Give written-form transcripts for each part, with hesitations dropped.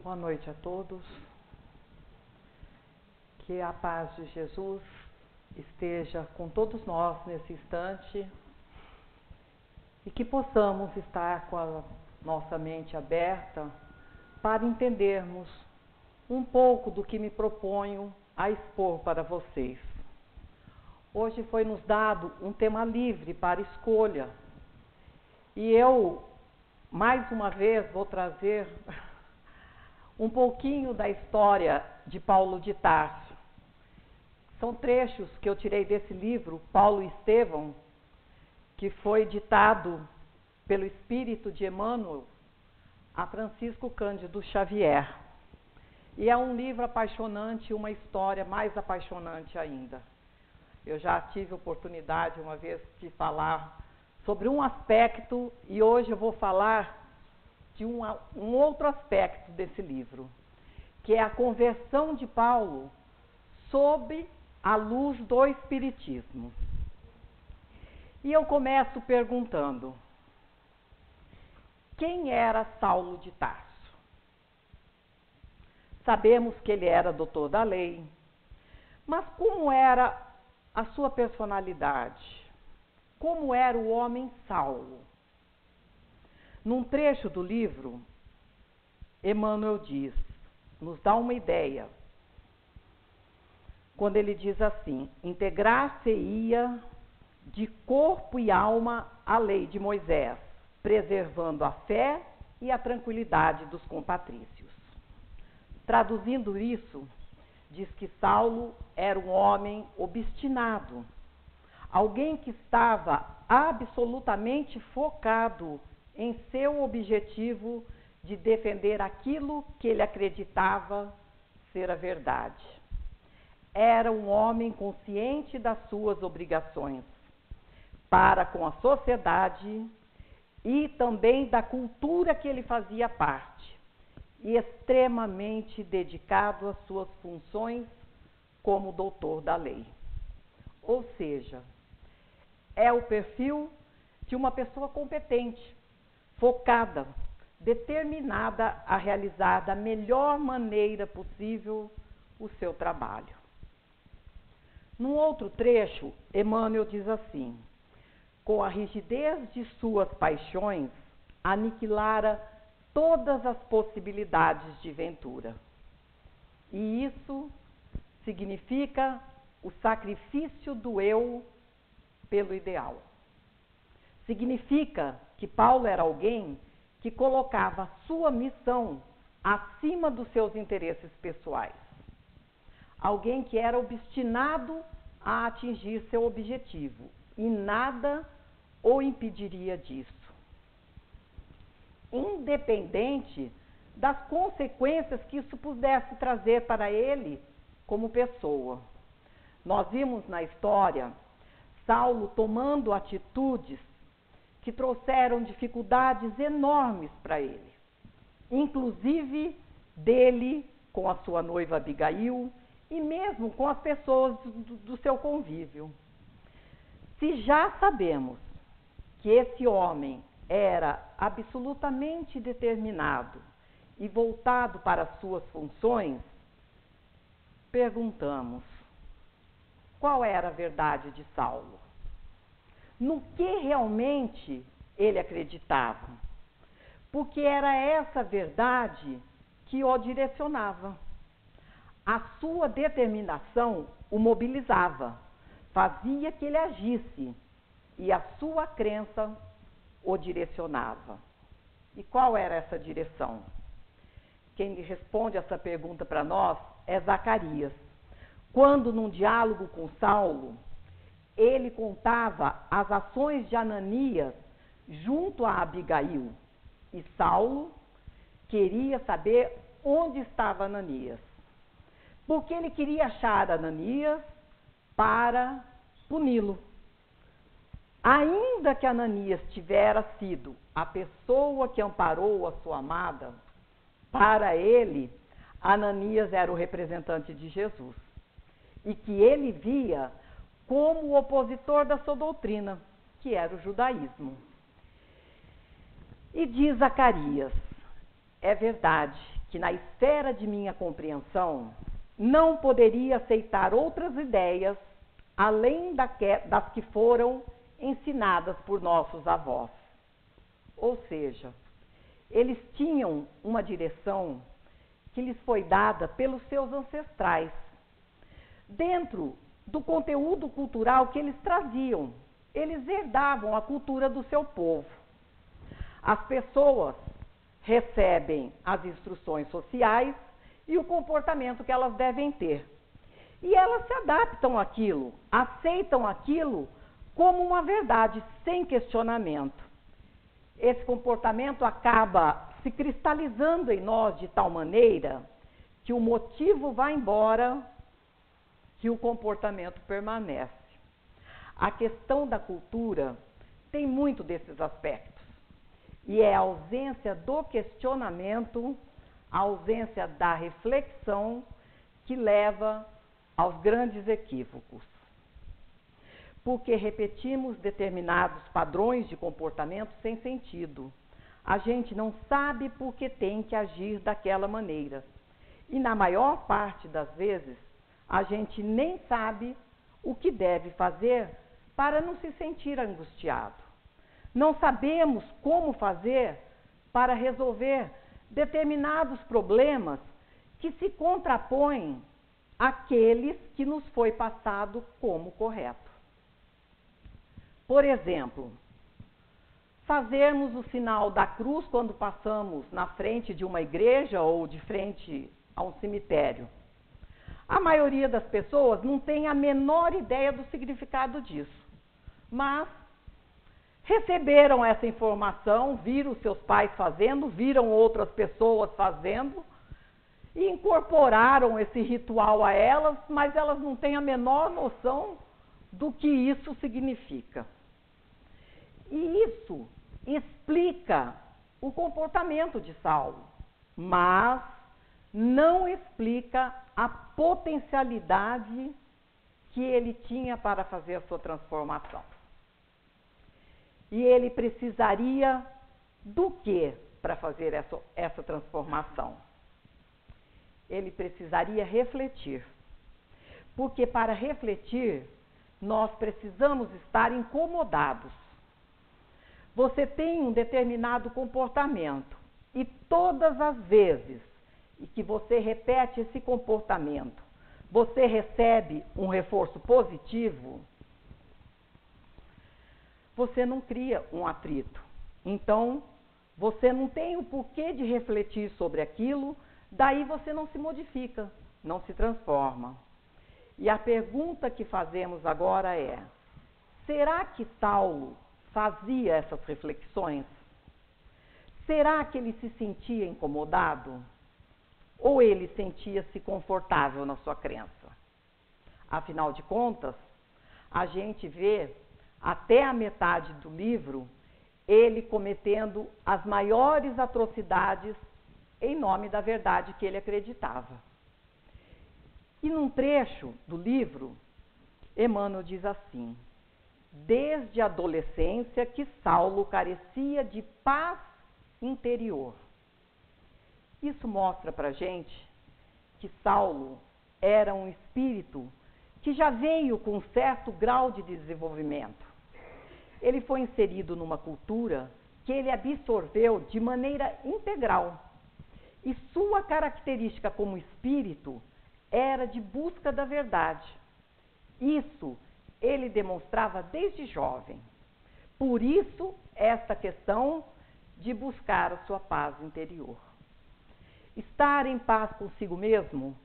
Boa noite a todos. Que a paz de Jesus esteja com todos nós nesse instante e que possamos estar com a nossa mente aberta para entendermos um pouco do que me proponho a expor para vocês. Hoje foi nos dado um tema livre para escolha e eu, mais uma vez, vou trazer um pouquinho da história de Paulo de Tarso. São trechos que eu tirei desse livro, Paulo e Estevão, que foi ditado pelo Espírito de Emmanuel a Francisco Cândido Xavier. E é um livro apaixonante, uma história mais apaixonante ainda. Eu já tive oportunidade uma vez de falar sobre um aspecto e hoje eu vou falar de um outro aspecto desse livro, que é a conversão de Paulo sob a luz do Espiritismo. E eu começo perguntando: quem era Saulo de Tarso? Sabemos que ele era doutor da lei, mas como era a sua personalidade? Como era o homem Saulo? Num trecho do livro, Emmanuel nos dá uma ideia, quando ele diz assim: integrar-se-ia de corpo e alma à lei de Moisés, preservando a fé e a tranquilidade dos compatrícios. Traduzindo isso, diz que Saulo era um homem obstinado, alguém que estava absolutamente focado em seu objetivo de defender aquilo que ele acreditava ser a verdade. Era um homem consciente das suas obrigações para com a sociedade e também da cultura que ele fazia parte, e extremamente dedicado às suas funções como doutor da lei. Ou seja, é o perfil de uma pessoa competente, focada, determinada a realizar da melhor maneira possível o seu trabalho. Num outro trecho, Emmanuel diz assim: com a rigidez de suas paixões, aniquilara todas as possibilidades de ventura. E isso significa o sacrifício do eu pelo ideal. Significa que Paulo era alguém que colocava sua missão acima dos seus interesses pessoais. Alguém que era obstinado a atingir seu objetivo e nada o impediria disso, independente das consequências que isso pudesse trazer para ele como pessoa. Nós vimos na história Saulo tomando atitudes que trouxeram dificuldades enormes para ele, inclusive dele com a sua noiva Abigail e mesmo com as pessoas do seu convívio. Se já sabemos que esse homem era absolutamente determinado e voltado para as suas funções, perguntamos: qual era a verdade de Saulo? No que realmente ele acreditava? Porque era essa verdade que o direcionava. A sua determinação o mobilizava, fazia que ele agisse, e a sua crença o direcionava. E qual era essa direção? Quem responde essa pergunta para nós é Zacarias. Quando, num diálogo com Saulo, ele contava as ações de Ananias junto a Abigail, e Saulo queria saber onde estava Ananias, porque ele queria achar Ananias para puni-lo. Ainda que Ananias tivera sido a pessoa que amparou a sua amada, para ele, Ananias era o representante de Jesus. e que ele via como o opositor da sua doutrina, que era o judaísmo. E diz Zacarias: é verdade que na esfera de minha compreensão não poderia aceitar outras ideias além das que foram ensinadas por nossos avós. Ou seja, eles tinham uma direção que lhes foi dada pelos seus ancestrais, dentro do conteúdo cultural que eles traziam. Eles herdavam a cultura do seu povo. As pessoas recebem as instruções sociais e o comportamento que elas devem ter. E elas se adaptam àquilo, aceitam aquilo como uma verdade, sem questionamento. Esse comportamento acaba se cristalizando em nós de tal maneira que o motivo vai embora, que o comportamento permanece. A questão da cultura tem muito desses aspectos. E é a ausência do questionamento, a ausência da reflexão que leva aos grandes equívocos. Porque repetimos determinados padrões de comportamento sem sentido. A gente não sabe por que tem que agir daquela maneira. E na maior parte das vezes, a gente nem sabe o que deve fazer para não se sentir angustiado. Não sabemos como fazer para resolver determinados problemas que se contrapõem àqueles que nos foi passado como correto. Por exemplo, fazermos o sinal da cruz quando passamos na frente de uma igreja ou de frente a um cemitério. A maioria das pessoas não tem a menor ideia do significado disso, mas receberam essa informação, viram seus pais fazendo, viram outras pessoas fazendo e incorporaram esse ritual a elas, mas elas não têm a menor noção do que isso significa. E isso explica o comportamento de Saulo, mas não explica a potencialidade que ele tinha para fazer a sua transformação. E ele precisaria do que para fazer essa transformação? Ele precisaria refletir. Porque para refletir, nós precisamos estar incomodados. Você tem um determinado comportamento e todas as vezes que você repete esse comportamento, você recebe um reforço positivo, você não cria um atrito. Então, você não tem o porquê de refletir sobre aquilo, daí você não se modifica, não se transforma. E a pergunta que fazemos agora é: será que Saulo fazia essas reflexões? Será que ele se sentia incomodado? Ou ele sentia-se confortável na sua crença? Afinal de contas, a gente vê até a metade do livro ele cometendo as maiores atrocidades em nome da verdade que ele acreditava. E num trecho do livro, Emmanuel diz assim: desde a adolescência que Saulo carecia de paz interior. Isso mostra para a gente que Saulo era um espírito que já veio com um certo grau de desenvolvimento. Ele foi inserido numa cultura que ele absorveu de maneira integral. E sua característica como espírito era de busca da verdade. Isso ele demonstrava desde jovem. Por isso, esta questão de buscar a sua paz interior. Estar em paz consigo mesmo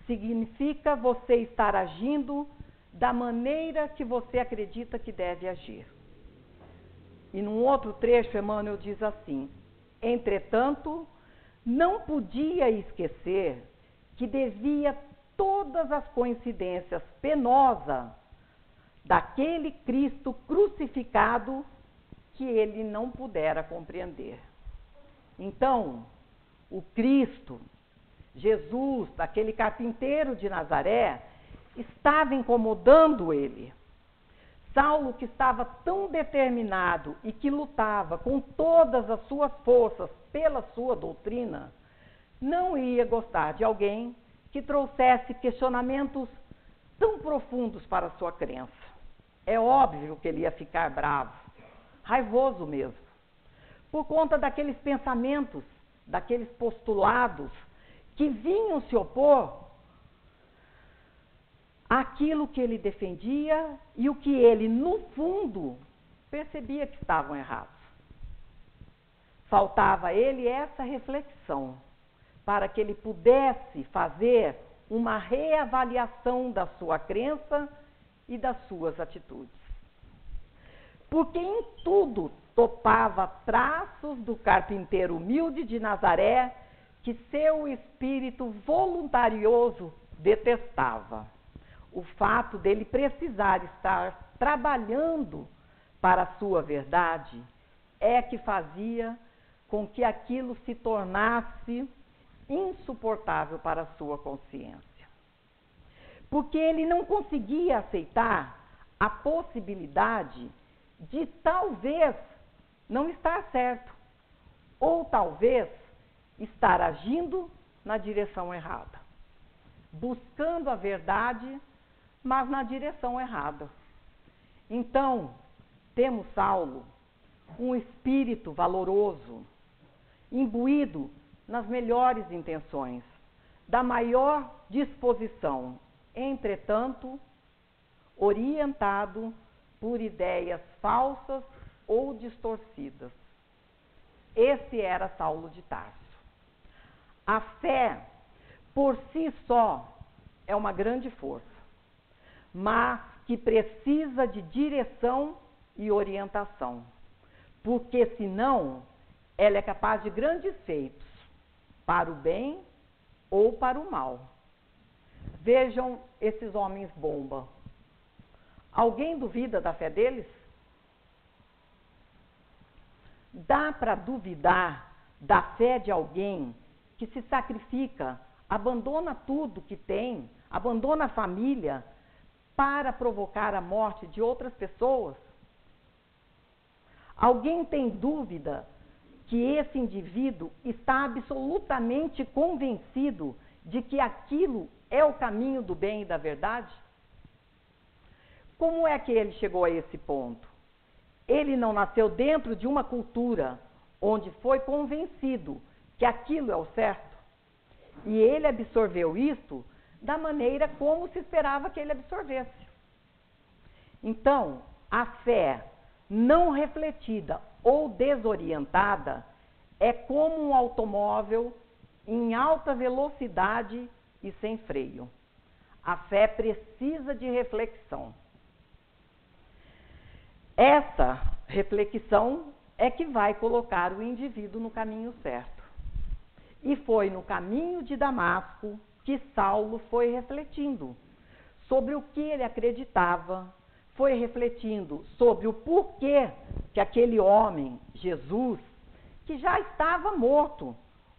significa você estar agindo da maneira que você acredita que deve agir. E num outro trecho, Emmanuel diz assim: entretanto, não podia esquecer que devia todas as coincidências penosas daquele Cristo crucificado que ele não pudera compreender. Então, o Cristo, Jesus, aquele carpinteiro de Nazaré, estava incomodando ele. Saulo, que estava tão determinado e que lutava com todas as suas forças pela sua doutrina, não ia gostar de alguém que trouxesse questionamentos tão profundos para a sua crença. É óbvio que ele ia ficar bravo, raivoso mesmo, por conta daqueles pensamentos, daqueles postulados que vinham se opor àquilo que ele defendia e o que ele, no fundo, percebia que estavam errados. Faltava a ele essa reflexão, para que ele pudesse fazer uma reavaliação da sua crença e das suas atitudes. Porque em tudo topava traços do carpinteiro humilde de Nazaré, que seu espírito voluntarioso detestava. O fato dele precisar estar trabalhando para a sua verdade é que fazia com que aquilo se tornasse insuportável para a sua consciência. Porque ele não conseguia aceitar a possibilidade de talvez não estar certo, ou talvez estar agindo na direção errada, buscando a verdade, mas na direção errada. Então, temos Saulo, um espírito valoroso, imbuído nas melhores intenções, da maior disposição, entretanto, orientado por ideias falsas ou distorcidas. Esse era Saulo de Tarso. A fé, por si só, é uma grande força, mas que precisa de direção e orientação, porque senão ela é capaz de grandes feitos, para o bem ou para o mal. Vejam esses homens bomba. Alguém duvida da fé deles? Dá para duvidar da fé de alguém que se sacrifica, abandona tudo que tem, abandona a família para provocar a morte de outras pessoas? Alguém tem dúvida que esse indivíduo está absolutamente convencido de que aquilo é o caminho do bem e da verdade? Como é que ele chegou a esse ponto? Ele não nasceu dentro de uma cultura onde foi convencido que aquilo é o certo. E ele absorveu isso da maneira como se esperava que ele absorvesse. Então, a fé não refletida ou desorientada é como um automóvel em alta velocidade e sem freio. A fé precisa de reflexão. Essa reflexão é que vai colocar o indivíduo no caminho certo. E foi no caminho de Damasco que Saulo foi refletindo sobre o que ele acreditava, foi refletindo sobre o porquê que aquele homem, Jesus, que já estava morto,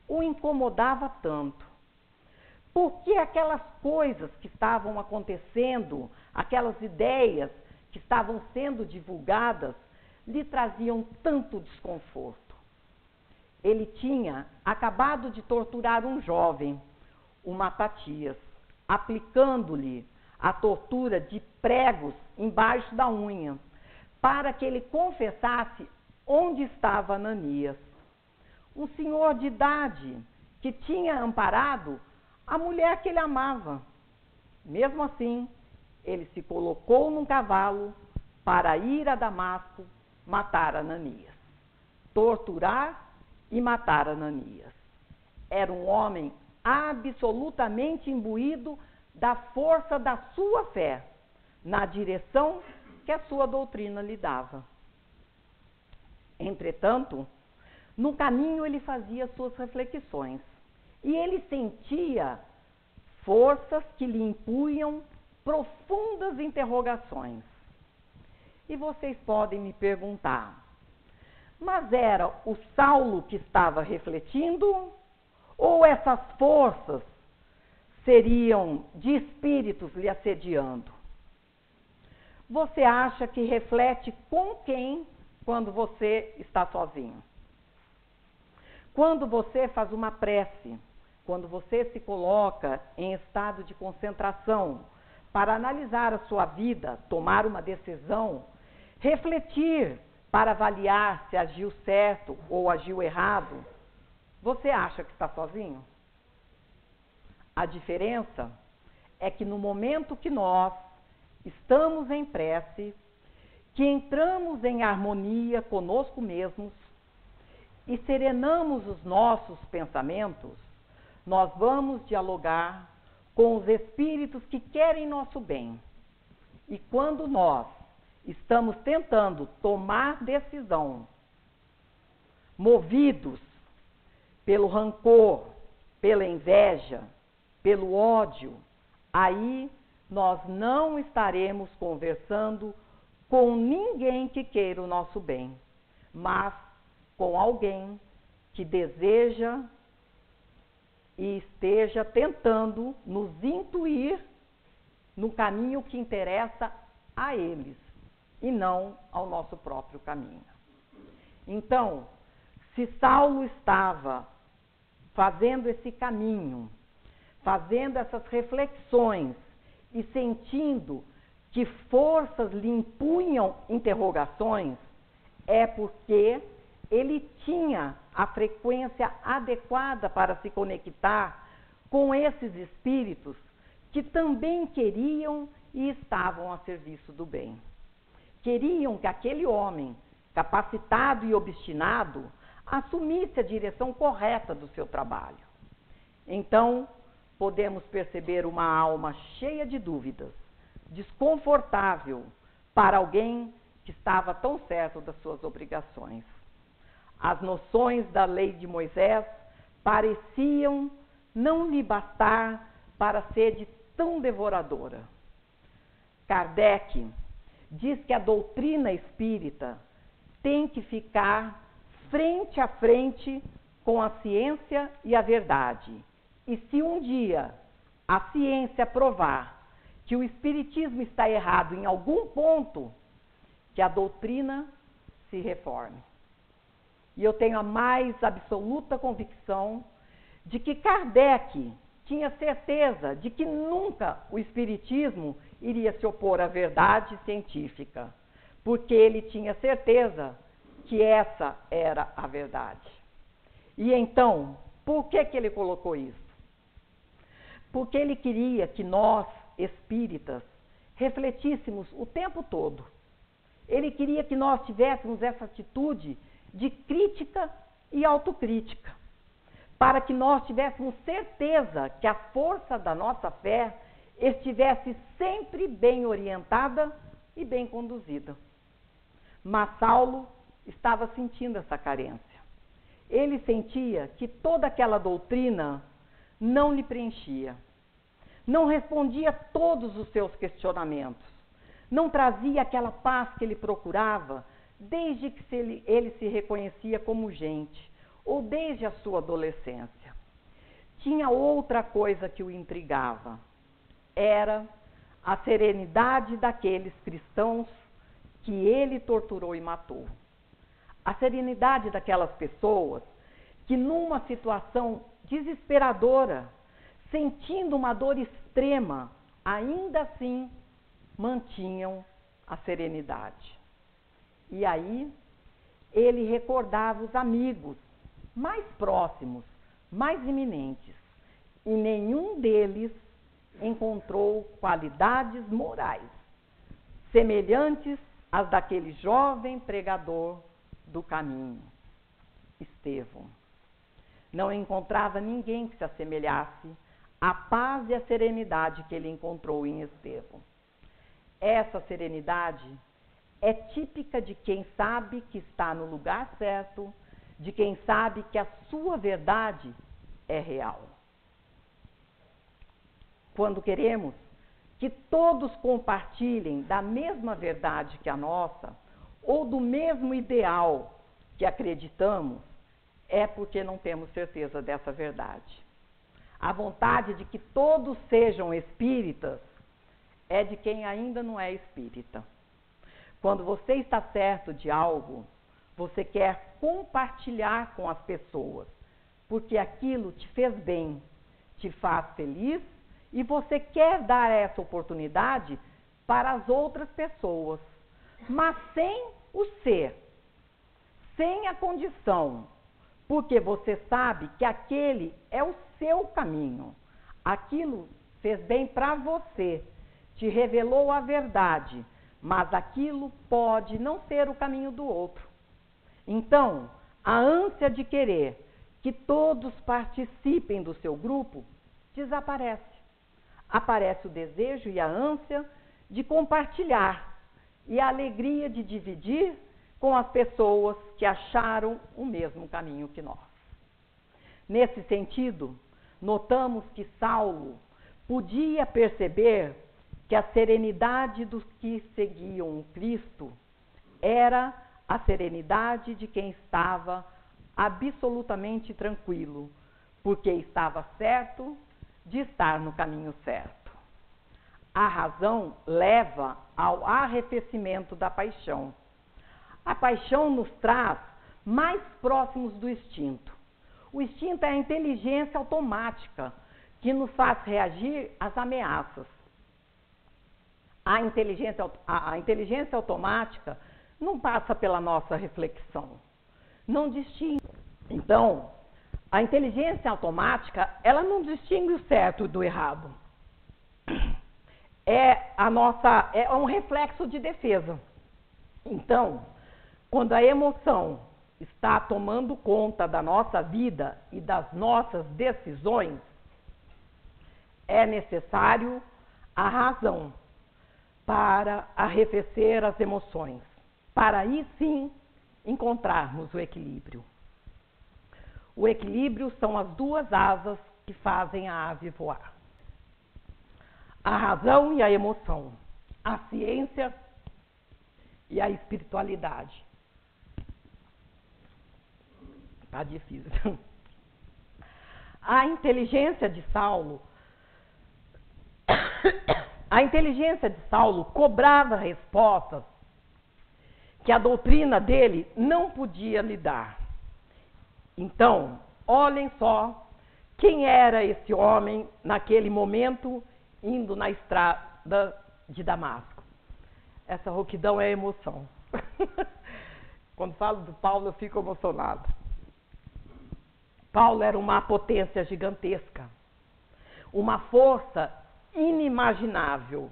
o incomodava tanto. Por que aquelas coisas que estavam acontecendo, aquelas ideias que estavam sendo divulgadas, lhe traziam tanto desconforto? Ele tinha acabado de torturar um jovem, o Matatias, aplicando-lhe a tortura de pregos embaixo da unha, para que ele confessasse onde estava Ananias, um senhor de idade que tinha amparado a mulher que ele amava. Mesmo assim, ele se colocou num cavalo para ir a Damasco matar Ananias, torturar e matar Ananias. Era um homem absolutamente imbuído da força da sua fé, na direção que a sua doutrina lhe dava. Entretanto, no caminho ele fazia suas reflexões, e ele sentia forças que lhe impunham profundas interrogações. E vocês podem me perguntar, mas era o Saulo que estava refletindo, ou essas forças seriam de espíritos lhe assediando? Você acha que reflete com quem quando você está sozinho? Quando você faz uma prece, quando você se coloca em estado de concentração para analisar a sua vida, tomar uma decisão, refletir para avaliar se agiu certo ou agiu errado, você acha que está sozinho? A diferença é que no momento que nós estamos em prece, que entramos em harmonia conosco mesmos e serenamos os nossos pensamentos, nós vamos dialogar com os espíritos que querem nosso bem. E quando nós estamos tentando tomar decisão, movidos pelo rancor, pela inveja, pelo ódio, aí nós não estaremos conversando com ninguém que queira o nosso bem, mas com alguém que deseja e esteja tentando nos intuir no caminho que interessa a eles e não ao nosso próprio caminho. Então, se Saulo estava fazendo esse caminho, fazendo essas reflexões e sentindo que forças lhe impunham interrogações, é porque ele tinha a frequência adequada para se conectar com esses espíritos que também queriam e estavam a serviço do bem. Queriam que aquele homem, capacitado e obstinado, assumisse a direção correta do seu trabalho. Então, podemos perceber uma alma cheia de dúvidas, desconfortável para alguém que estava tão certo das suas obrigações. As noções da lei de Moisés pareciam não lhe bastar para a sede tão devoradora. Kardec diz que a doutrina espírita tem que ficar frente a frente com a ciência e a verdade. E se um dia a ciência provar que o espiritismo está errado em algum ponto, que a doutrina se reforme. E eu tenho a mais absoluta convicção de que Kardec tinha certeza de que nunca o espiritismo iria se opor à verdade científica, porque ele tinha certeza que essa era a verdade. E então, por que ele colocou isso? Porque ele queria que nós, espíritas, refletíssemos o tempo todo. Ele queria que nós tivéssemos essa atitude de crítica e autocrítica, para que nós tivéssemos certeza que a força da nossa fé estivesse sempre bem orientada e bem conduzida. Mas Saulo estava sentindo essa carência. Ele sentia que toda aquela doutrina não lhe preenchia, não respondia a todos os seus questionamentos, não trazia aquela paz que ele procurava desde que ele se reconhecia como gente, ou desde a sua adolescência. Tinha outra coisa que o intrigava, era a serenidade daqueles cristãos que ele torturou e matou. A serenidade daquelas pessoas que numa situação desesperadora, sentindo uma dor extrema, ainda assim mantinham a serenidade. E aí ele recordava os amigos mais próximos, mais iminentes, e nenhum deles encontrou qualidades morais semelhantes às daquele jovem pregador do caminho, Estevão. Não encontrava ninguém que se assemelhasse à paz e à serenidade que ele encontrou em Estevão. Essa serenidade é típica de quem sabe que está no lugar certo, de quem sabe que a sua verdade é real. Quando queremos que todos compartilhem da mesma verdade que a nossa, ou do mesmo ideal que acreditamos, é porque não temos certeza dessa verdade. A vontade de que todos sejam espíritas é de quem ainda não é espírita. Quando você está certo de algo, você quer compartilhar com as pessoas, porque aquilo te fez bem, te faz feliz e você quer dar essa oportunidade para as outras pessoas, mas sem o ser, sem a condição, porque você sabe que aquele é o seu caminho, aquilo fez bem para você, te revelou a verdade, mas aquilo pode não ser o caminho do outro. Então, a ânsia de querer que todos participem do seu grupo desaparece. Aparece o desejo e a ânsia de compartilhar e a alegria de dividir com as pessoas que acharam o mesmo caminho que nós. Nesse sentido, notamos que Saulo podia perceber que a serenidade dos que seguiam o Cristo era a serenidade de quem estava absolutamente tranquilo, porque estava certo de estar no caminho certo. A razão leva ao arrefecimento da paixão. A paixão nos traz mais próximos do instinto. O instinto é a inteligência automática que nos faz reagir às ameaças. A inteligência automática não passa pela nossa reflexão, não distingue. Então, a inteligência automática, ela não distingue o certo do errado. É um reflexo de defesa. Então, quando a emoção está tomando conta da nossa vida e das nossas decisões, é necessário a razão para arrefecer as emoções, para aí sim encontrarmos o equilíbrio. O equilíbrio são as duas asas que fazem a ave voar. A razão e a emoção, a ciência e a espiritualidade. Tá difícil. A inteligência de Saulo cobrava respostas que a doutrina dele não podia lhe dar. Então, olhem só quem era esse homem naquele momento indo na estrada de Damasco. Essa rouquidão é emoção. Quando falo do Paulo, eu fico emocionado. Paulo era uma potência gigantesca, uma força inimaginável,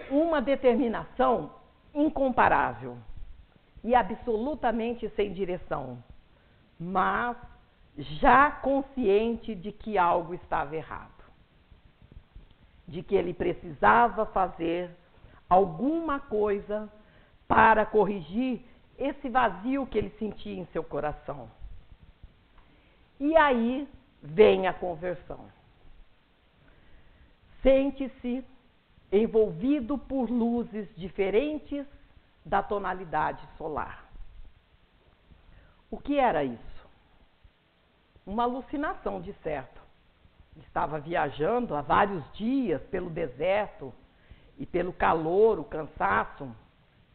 uma determinação incomparável e absolutamente sem direção, mas já consciente de que algo estava errado, de que ele precisava fazer alguma coisa para corrigir esse vazio que ele sentia em seu coração. E aí vem a conversão. Sente-se envolvido por luzes diferentes da tonalidade solar. O que era isso? Uma alucinação, de certo. Estava viajando há vários dias pelo deserto e pelo calor, o cansaço.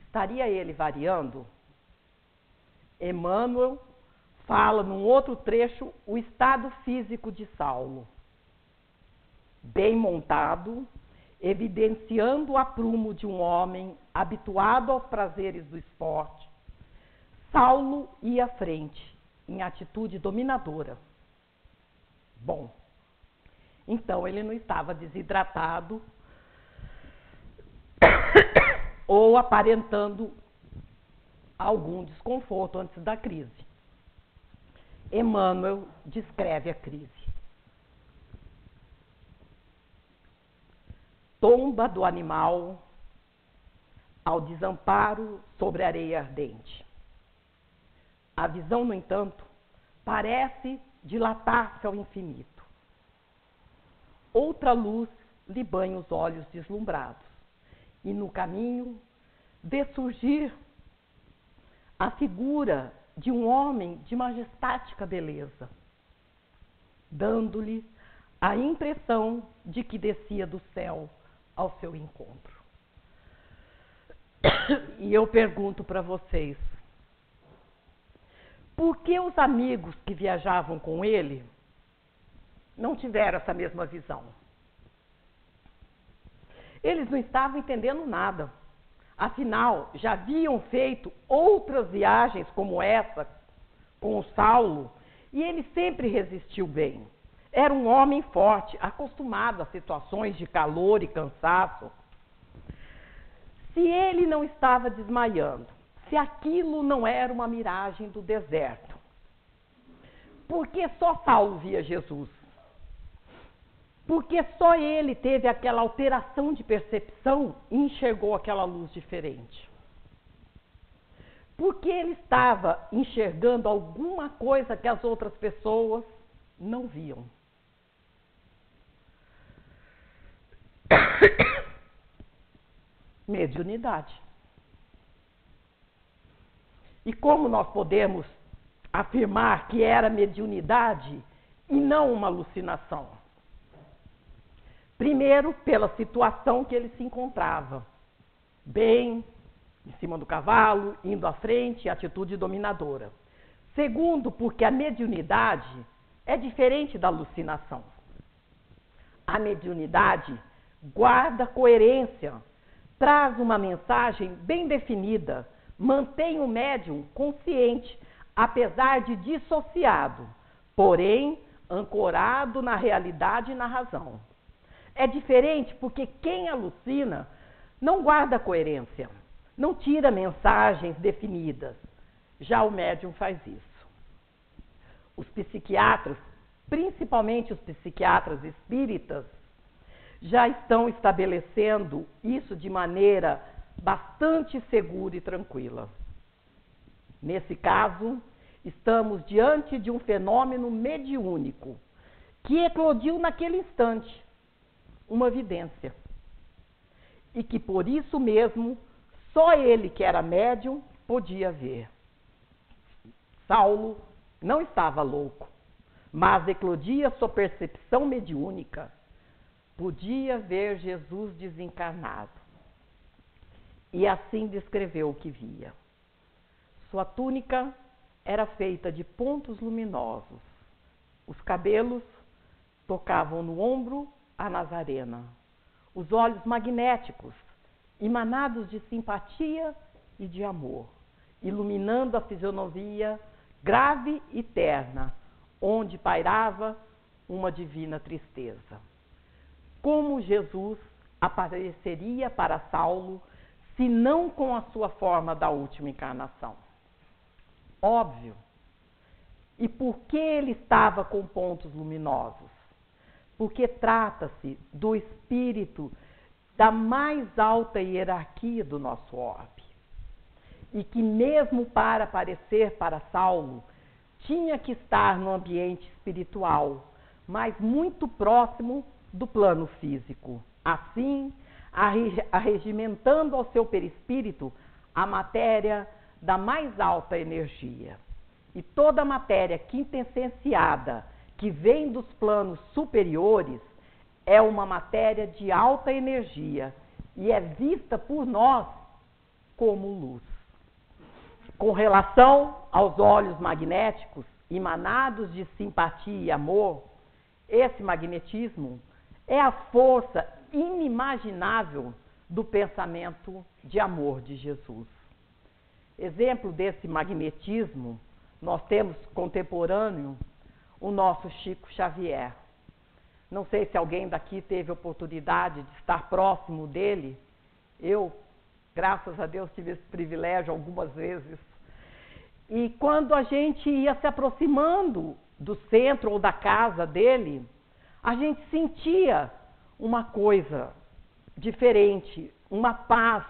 Estaria ele variando? Emmanuel fala num outro trecho o estado físico de Saulo. Bem montado, evidenciando o aprumo de um homem habituado aos prazeres do esporte, Saulo ia à frente, em atitude dominadora. Bom, então ele não estava desidratado ou aparentando algum desconforto antes da crise. Emmanuel descreve a crise. Tomba do animal ao desamparo sobre a areia ardente. A visão, no entanto, parece dilatar-se ao infinito. Outra luz lhe banha os olhos deslumbrados, e no caminho vê surgir a figura de um homem de majestática beleza, dando-lhe a impressão de que descia do céu ao seu encontro. E eu pergunto para vocês, por que os amigos que viajavam com ele não tiveram essa mesma visão? Eles não estavam entendendo nada. Afinal, já haviam feito outras viagens como essa com o Saulo, e ele sempre resistiu bem. Era um homem forte, acostumado a situações de calor e cansaço. Se ele não estava desmaiando, se aquilo não era uma miragem do deserto, por que só Saulo via Jesus? Porque só ele teve aquela alteração de percepção e enxergou aquela luz diferente. Porque ele estava enxergando alguma coisa que as outras pessoas não viam. Mediunidade. E como nós podemos afirmar que era mediunidade e não uma alucinação? Primeiro, pela situação que ele se encontrava. Bem, em cima do cavalo, indo à frente, atitude dominadora. Segundo, porque a mediunidade é diferente da alucinação. A mediunidade guarda coerência, traz uma mensagem bem definida, mantém o médium consciente, apesar de dissociado, porém ancorado na realidade e na razão. É diferente porque quem alucina não guarda coerência, não tira mensagens definidas. Já o médium faz isso. Os psiquiatras, principalmente os psiquiatras espíritas, já estão estabelecendo isso de maneira bastante segura e tranquila. Nesse caso, estamos diante de um fenômeno mediúnico que eclodiu naquele instante, uma evidência. E que por isso mesmo, só ele que era médium podia ver. Saulo não estava louco, mas eclodia sua percepção mediúnica. Podia ver Jesus desencarnado. E assim descreveu o que via. Sua túnica era feita de pontos luminosos. Os cabelos tocavam no ombro a Nazarena. Os olhos magnéticos, emanados de simpatia e de amor, iluminando a fisionomia grave e terna, onde pairava uma divina tristeza. Como Jesus apareceria para Saulo, se não com a sua forma da última encarnação? Óbvio. E por que ele estava com pontos luminosos? Porque trata-se do espírito da mais alta hierarquia do nosso orbe. E que mesmo para aparecer para Saulo, tinha que estar no ambiente espiritual, mas muito próximo do plano físico. Assim, arregimentando ao seu perispírito a matéria da mais alta energia. E toda matéria quintessenciada que vem dos planos superiores é uma matéria de alta energia e é vista por nós como luz. Com relação aos olhos magnéticos, emanados de simpatia e amor, esse magnetismo é a força inimaginável do pensamento de amor de Jesus. Exemplo desse magnetismo, nós temos contemporâneo o nosso Chico Xavier. Não sei se alguém daqui teve oportunidade de estar próximo dele. Eu, graças a Deus, tive esse privilégio algumas vezes. E quando a gente ia se aproximando do centro ou da casa dele, a gente sentia uma coisa diferente, uma paz,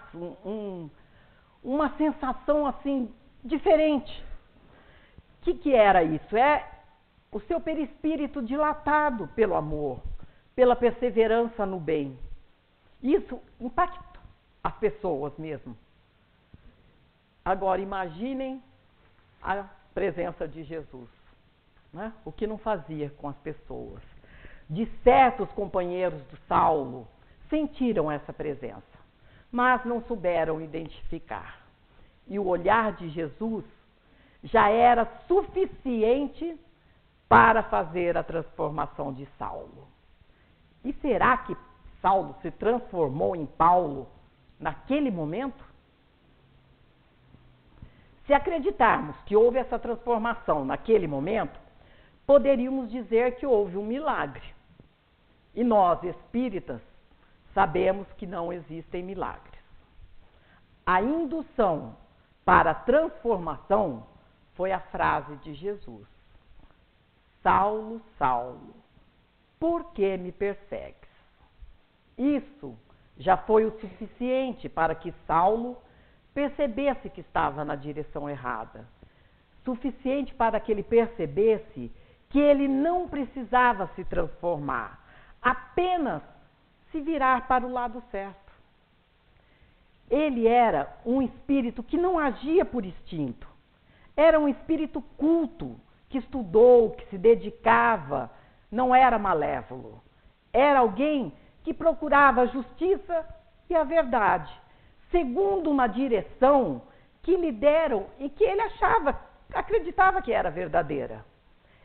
uma sensação assim diferente. O que era isso? É o seu perispírito dilatado pelo amor, pela perseverança no bem. Isso impacta as pessoas mesmo. Agora, imaginem a presença de Jesus, né? O que não fazia com as pessoas. de certos companheiros do Saulo sentiram essa presença, mas não souberam identificar. E o olhar de Jesus já era suficiente para fazer a transformação de Saulo. E será que Saulo se transformou em Paulo naquele momento? Se acreditarmos que houve essa transformação naquele momento, poderíamos dizer que houve um milagre. E nós, espíritas, sabemos que não existem milagres. A indução para a transformação foi a frase de Jesus: Saulo, Saulo, por que me persegues? Isso já foi o suficiente para que Saulo percebesse que estava na direção errada. Suficiente para que ele percebesse que ele não precisava se transformar, apenas se virar para o lado certo. Ele era um espírito que não agia por instinto. Era um espírito culto, que estudou, que se dedicava, não era malévolo. Era alguém que procurava a justiça e a verdade, segundo uma direção que lhe deram e que ele acreditava que era verdadeira.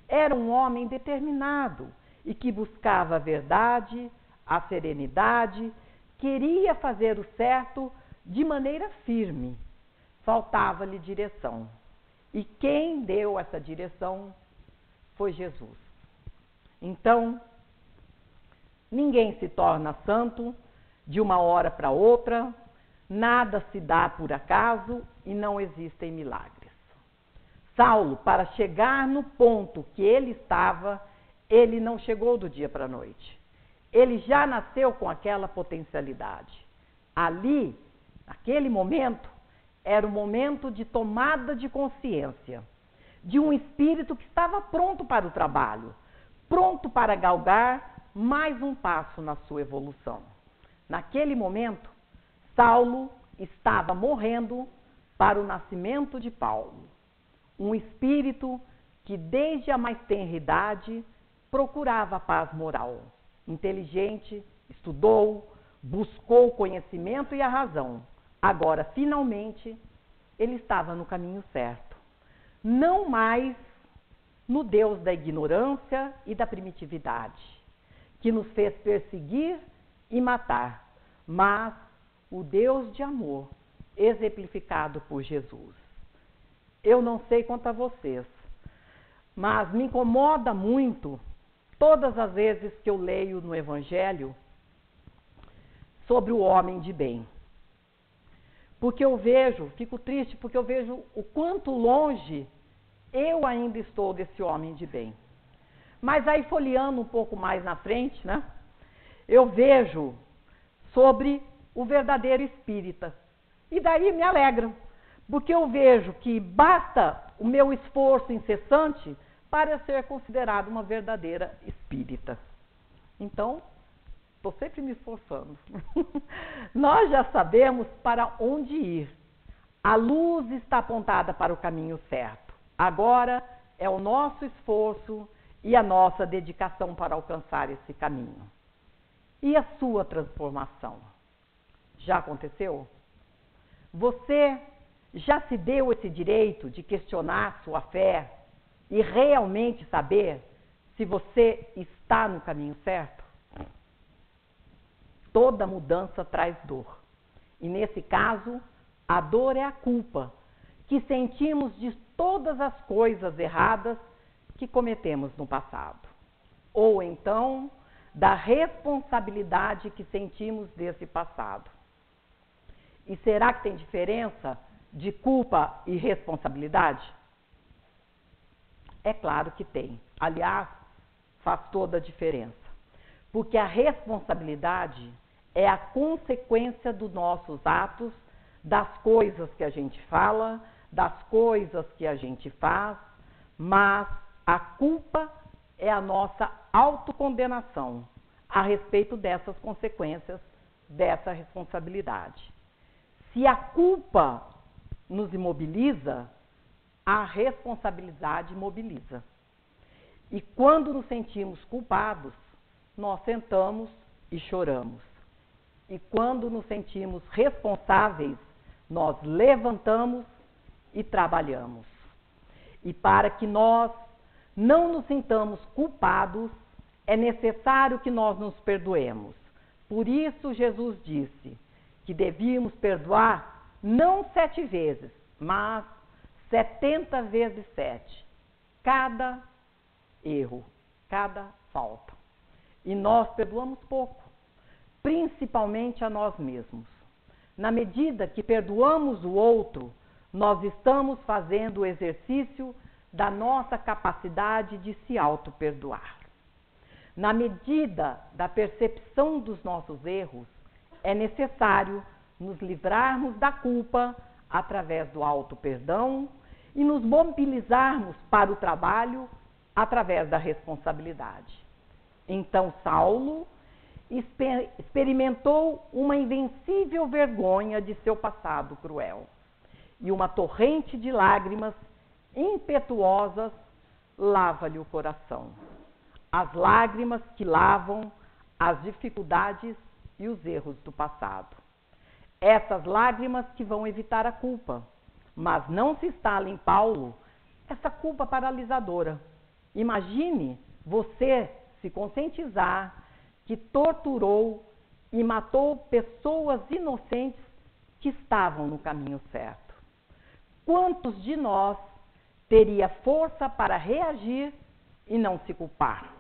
Era um homem determinado e que buscava a verdade, a serenidade, queria fazer o certo de maneira firme. Faltava-lhe direção. E quem deu essa direção foi Jesus. Então, ninguém se torna santo de uma hora para outra, nada se dá por acaso e não existem milagres. Saulo, para chegar no ponto que ele estava, ele não chegou do dia para a noite. Ele já nasceu com aquela potencialidade. Ali, naquele momento, era o momento de tomada de consciência, de um espírito que estava pronto para o trabalho, pronto para galgar mais um passo na sua evolução. Naquele momento, Saulo estava morrendo para o nascimento de Paulo, um espírito que desde a mais tenra idade procurava a paz moral, inteligente, estudou, buscou o conhecimento e a razão. Agora, finalmente, ele estava no caminho certo. Não mais no Deus da ignorância e da primitividade, que nos fez perseguir e matar, mas o Deus de amor, exemplificado por Jesus. Eu não sei quanto a vocês, mas me incomoda muito todas as vezes que eu leio no Evangelho sobre o homem de bem. Porque eu vejo, fico triste, porque eu vejo o quanto longe eu ainda estou desse homem de bem. Mas aí, folheando um pouco mais na frente, né, eu vejo sobre o verdadeiro espírita. E daí me alegra, porque eu vejo que basta o meu esforço incessante para ser considerado uma verdadeira espírita. Então, estou sempre me esforçando. Nós já sabemos para onde ir. A luz está apontada para o caminho certo. Agora é o nosso esforço e a nossa dedicação para alcançar esse caminho. E a sua transformação? Já aconteceu? Você já se deu esse direito de questionar sua fé e realmente saber se você está no caminho certo? Toda mudança traz dor. E nesse caso, a dor é a culpa que sentimos de todas as coisas erradas que cometemos no passado. Ou então, da responsabilidade que sentimos desse passado. E será que tem diferença de culpa e responsabilidade? É claro que tem. Aliás, faz toda a diferença. Porque a responsabilidade é a consequência dos nossos atos, das coisas que a gente fala, das coisas que a gente faz, mas a culpa é a nossa autocondenação a respeito dessas consequências, dessa responsabilidade. Se a culpa nos imobiliza, a responsabilidade mobiliza. E quando nos sentimos culpados, nós sentamos e choramos. E quando nos sentimos responsáveis, nós levantamos e trabalhamos. E para que nós não nos sintamos culpados, é necessário que nós nos perdoemos. Por isso Jesus disse que devíamos perdoar não 7 vezes, mas 70 vezes 7. Cada erro, cada falta. E nós perdoamos pouco, principalmente a nós mesmos. Na medida que perdoamos o outro, nós estamos fazendo o exercício da nossa capacidade de se auto-perdoar. Na medida da percepção dos nossos erros, é necessário nos livrarmos da culpa através do auto-perdão e nos mobilizarmos para o trabalho através da responsabilidade. Então, Saulo experimentou uma invencível vergonha de seu passado cruel, e uma torrente de lágrimas impetuosas lava-lhe o coração. As lágrimas que lavam as dificuldades e os erros do passado. Essas lágrimas que vão evitar a culpa, mas não se instala em Paulo essa culpa paralisadora. Imagine você se conscientizar que torturou e matou pessoas inocentes que estavam no caminho certo. Quantos de nós teria força para reagir e não se culpar?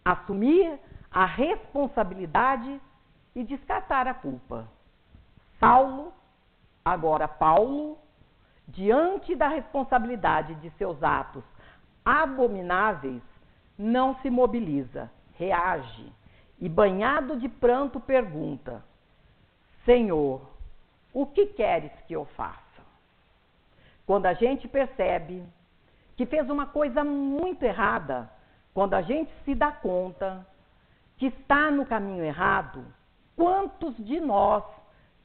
Assumir a responsabilidade e descartar a culpa. Saulo, agora Paulo, diante da responsabilidade de seus atos abomináveis, não se mobiliza, reage e, banhado de pranto, pergunta: Senhor, o que queres que eu faça? Quando a gente percebe que fez uma coisa muito errada, quando a gente se dá conta que está no caminho errado, quantos de nós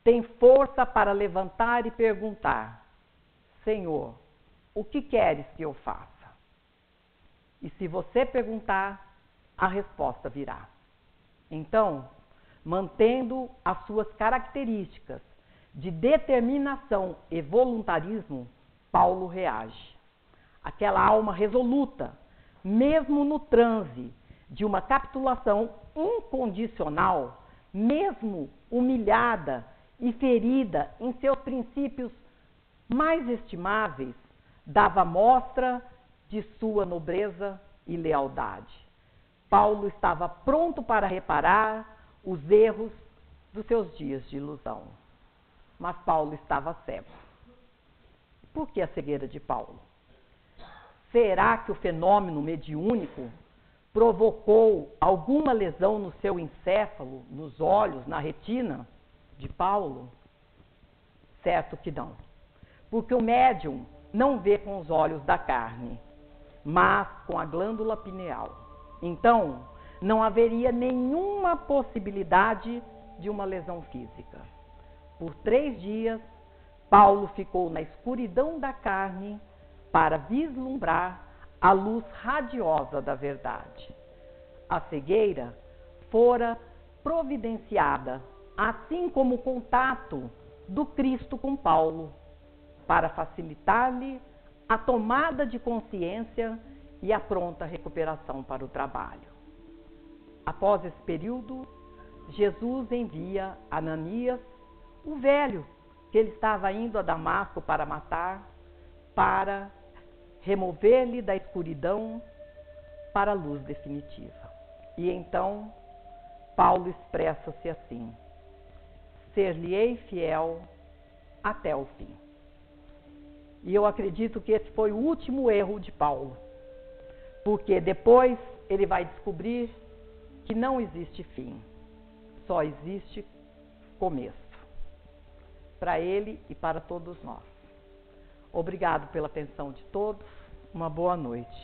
tem força para levantar e perguntar: Senhor, o que queres que eu faça? E se você perguntar, a resposta virá. Então, mantendo as suas características de determinação e voluntarismo, Paulo reage. Aquela alma resoluta, mesmo no transe de uma capitulação incondicional, mesmo humilhada e ferida em seus princípios mais estimáveis, dava mostra de sua nobreza e lealdade. Paulo estava pronto para reparar os erros dos seus dias de ilusão. Mas Paulo estava cego. Por que a cegueira de Paulo? Será que o fenômeno mediúnico provocou alguma lesão no seu encéfalo, nos olhos, na retina de Paulo? Certo que não. Porque o médium não vê com os olhos da carne, mas com a glândula pineal. Então, não haveria nenhuma possibilidade de uma lesão física. Por 3 dias, Paulo ficou na escuridão da carne para vislumbrar a luz radiosa da verdade. A cegueira fora providenciada, assim como o contato do Cristo com Paulo, para facilitar-lhe a tomada de consciência e a pronta recuperação para o trabalho. Após esse período, Jesus envia Ananias, o velho, que ele estava indo a Damasco para matar, para remover-lhe da escuridão para a luz definitiva. E então, Paulo expressa-se assim: ser-lhe-ei fiel até o fim. E eu acredito que esse foi o último erro de Paulo, porque depois ele vai descobrir que não existe fim, só existe começo, para ele e para todos nós. Obrigado pela atenção de todos, uma boa noite.